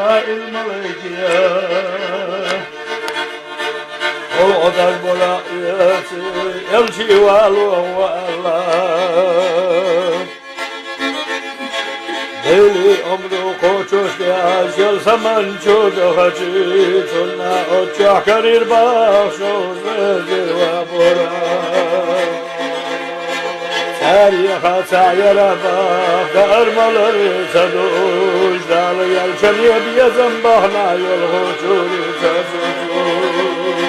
الملكية وعدك برايتي يمشي والله والله ليلي أمرو قوتوش لأجل سمن شود خجيتنا أتشح كرير بخشوز نزل وبرا تاريخ سعير بخ دار ملر تدوش دال يلشن يبي زنبهنا يلغوشور تسوش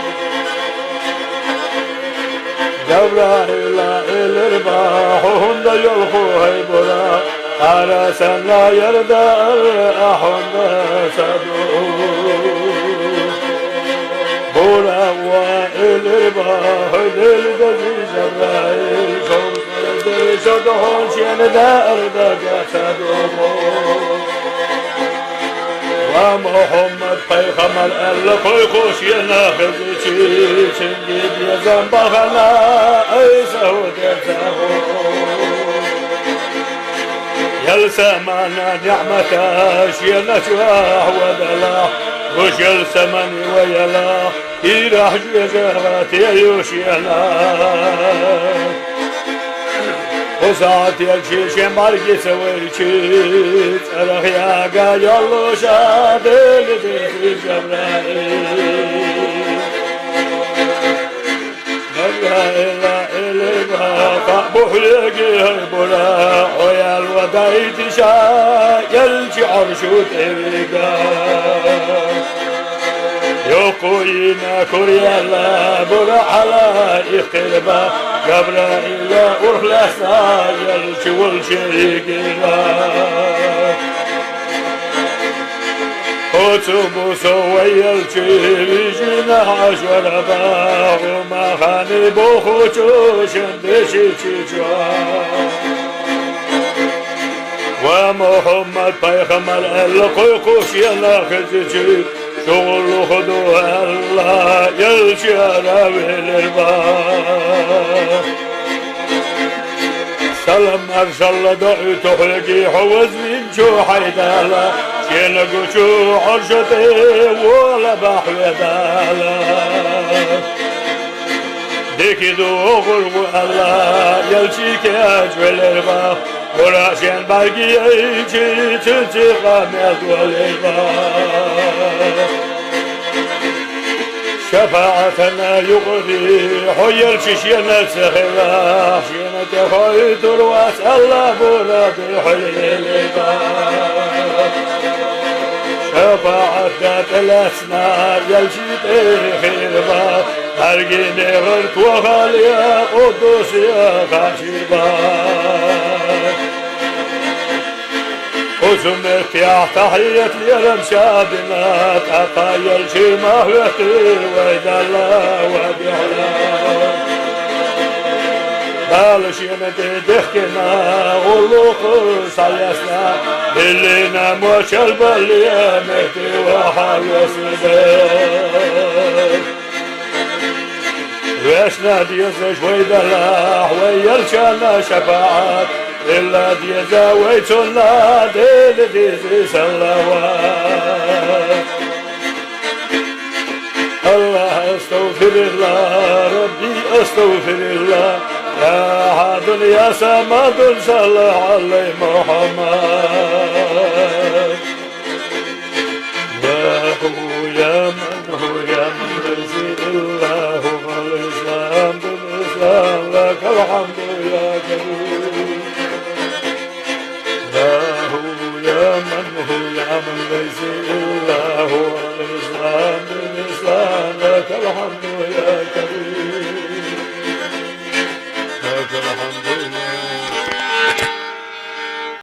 جبرائيل الرباح هند يلخو هيبرا أرسل لا يرضى أحد سدوش بولا وائل الرباح للدزي جبرائيل شدهون شين دار دقا ومحمد پیغمبر الخوی خوشی نخزی چنگی بیزن بخنا ایسا و درزهو يلسمنا نعمتاش ينشواه ودلا وش يلسمني ويلا يراح جزغتي يوشيلا وساعت يلشي مرقي سويشي ترخ يا قايلو شادل دي جبرائيل نبغى إلى بحلقي بلا ويا الودايت شايل عرشو تبقى يقوينا كوريالا برا على إخربا جبرائيل أرخلا سايل شول شيقنا وتبو سويل شيريجنا عشر باغ وما خاني بوخوشو شندشي تشجوا ومحمد پیغمبر القوقوش يناخذ شغل خدوها الله يلشي راوي الباب سلام أرسل دعي تحلقي حوز من شو حيدالا شينقو شو عرشتي ولا بحوي دالا ديكي دوغل والله يلشي كاجوال الباب وراشين باقي ايجي تنتقى مدول الباب شفاعتنا يغري حير شينا سهلا شينا تخوي ترواس الله بولا بالحي الباب شفاعتنا تلسنا يلشي تخير باب هرقيني غرت وخاليا قدوس يا خاشي باب وسمت يا تحية ليرم شابنا تخيل شي مهوتي ويد الله ودحلا بالش يمدي دخكنا غلوق صيسنا اللينا موش البلي مهدي وحيس البيت ويشنا ديزش ويد الله ويرشنا شفاعات إلا ديزا ويتنا ديل ديزي سلوات الله استغفر الله ربي استغفر الله يا أحد يا سماد صلى علي محمد يا هو يا من هو يا من رزي الله والإسلام بالإسلام لك الحمد يا كريم يا من هو يا من ليس إلا هو الإسلام بالإسلام لك الحمد يا كريم